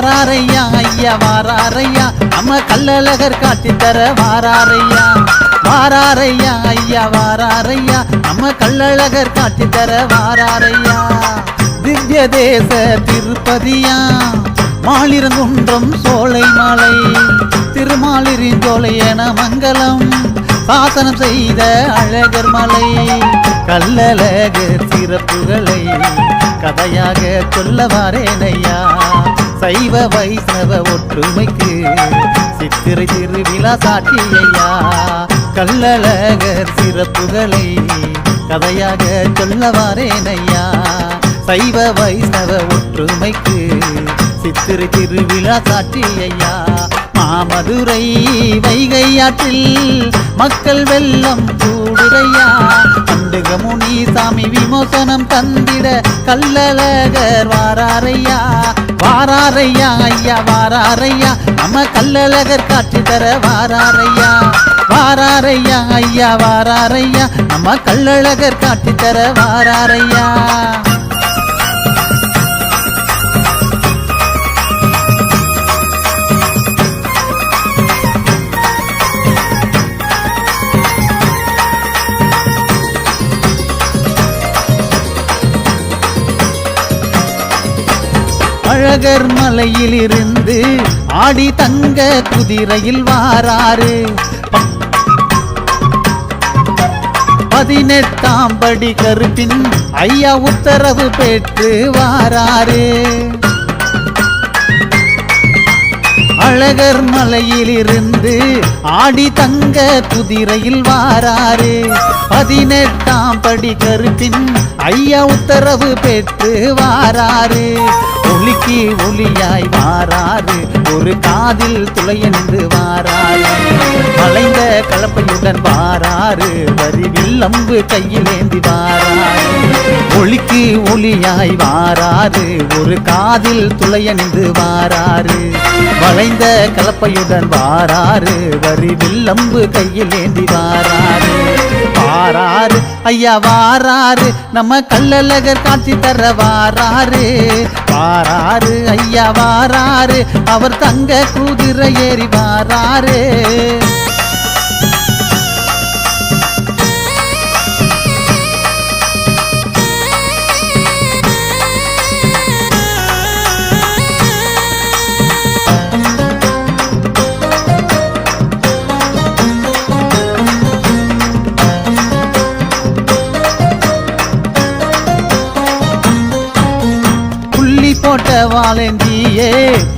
வாராரையா ஐயா வாராரையா நம்ம கள்ளழகர் காட்சி தர வாராரையா வாராரையா ஐயா வாராரையா நம்ம கள்ளழகர் காட்சி தர வாராரையா திவ்ய தேச திருப்பதியா மாலிரங்குன்றம் சோலை மலை திருமாலிருஞ்சோலை என மங்கலம் சாசனம் செய்த அழகர் மலை கள்ளழகர் சிறப்புகளை கதையாக சொல்ல வாரேனையா சைவ வைஷ்ணவ ஒற்றுமைக்கு சித்திரை திருவிழா சாட்சியையா கள்ளழகர் சிறப்புகளை கதையாக சொல்ல வாரேனையா சைவ வைஷ்ணவ ஒற்றுமைக்கு சித்திரை திருவிழா சாட்சியையா மாமதுரை வைகை ஆற்றில் மக்கள் வெள்ளம் கூடுதையா அண்டுகமுனி சாமி விமோசனம் தந்திட கள்ளழகர் வாராரையா வாராரையா ஐயா வாராரையா நம்ம கள்ளழகர் காட்சி தர வாராரையா வாராரையா ஐயா வாராரையா நம்ம கள்ளழகர் காட்சி தர வாராரையா அழகர் மலையில் இருந்து ஆடி தங்க குதிரையில் வாராரு 18ஆம் படி கருப்பின் ஐயா உத்தரவு பெற்று வாராரு அழகர் மலையில் இருந்து ஆடி தங்க குதிரையில் வாராரு 18ஆம் படி கருப்பின் ஐயா உத்தரவு பெற்று வாராரு ஒளிக்கு ஒளியாய் வாராரு ஒரு காதில் துளையணிந்து வாராரு வளைந்த கலப்பையுடன் வாராரு வரி வில்லம்பு கையில் ஏந்தி வாராரு ஒளிக்கு ஒளியாய் வாராரு ஒரு காதில் துளையணிந்து வாராரு வளைந்த கலப்பையுடன் வாராரு வரி வில்லம்பு கையில் ஏந்தி வாராரு வாராரு ஐயா வாராரு நம்ம கள்ளழகர் காட்சி தர வாராரு வாராரு ஐயா வாராரு அவர் தங்க குதிரை ஏறி வாராரு போட்ட வாழந்தியே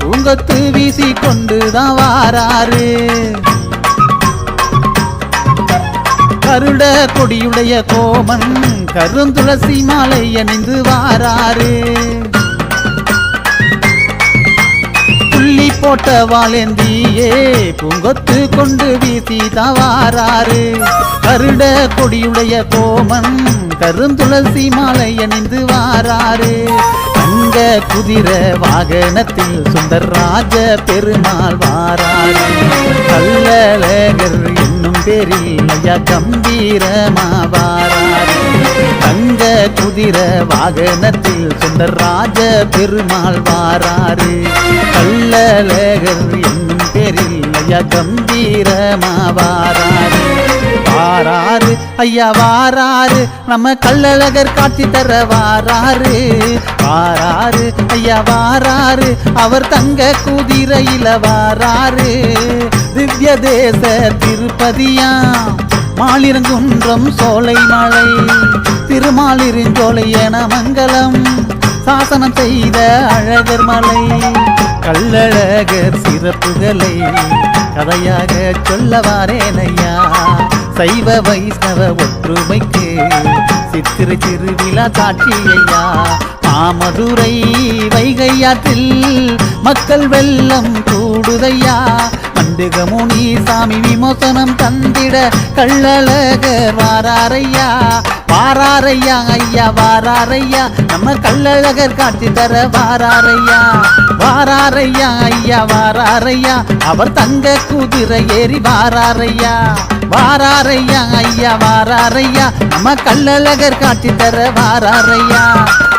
பூங்கொத்து வீசி கொண்டுதான் வாராரு கருட கொடியுடைய கோமன் கருந்துளசி மாலை அணிந்து வாராரு புள்ளி போட்ட வாழந்தியே பூங்கொத்து கொண்டு வீசி தான் வாராரு கருட கொடியுடைய கோமன் கருந்துளசி மாலை அணிந்து வாராரு தங்க குதிரை வாகனத்தில் சுந்தரராஜ பெருமாள் வாராரு கள்ளழகர் என்னும் பேரில் ஐயா கம்பீரமா வாராரு தங்க குதிரை வாகனத்தில் சுந்தரராஜ பெருமாள் வாராரு கள்ளழகர் என்னும் பேரில் ஐயா கம்பீரமா வாராரு வாராரு ஐயா வாராரு நம்ம கள்ளழகர் காட்சி தர வாராரு வாராரு ஐயா வாராரு அவர் தங்க குதிரையில வாராரு திவ்ய தேச திருப்பதியா மாலிரங்குன்றம் சோலை மலை திருமாலிருஞ்சோலை என மங்கலம் சாசனம் செய்த அழகர் மலை கள்ளழகர் சிறப்புகளை கதையாக சொல்ல வாரேனையா சைவ வைஷ்ணவ ஒற்றுமைக்கு சித்திரை திருவிழா சாட்சியையா மாமதுரை வைகை ஆற்றில் மக்கள் வெள்ளம் கூடுதையா அண்டுகமுனி சாமி விமோசனம் தந்திட கள்ளழகர் வாராரையா வாராரையா ஐயா வாராரையா நம்ம கள்ளழகர் காட்சி தர வாராரையா வாராரையா ஐயா ஐயா வாராரையா அவர் தங்க குதிரை ஏறி வாராரையா வாராரையா ஐயா வாராரையா நம்ம கள்ளழகர் காட்சி தர வாராரையா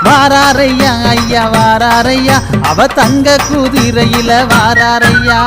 வாராரையா ஐயா வாராரையா அவர் தங்க குதிரையில வாராரையா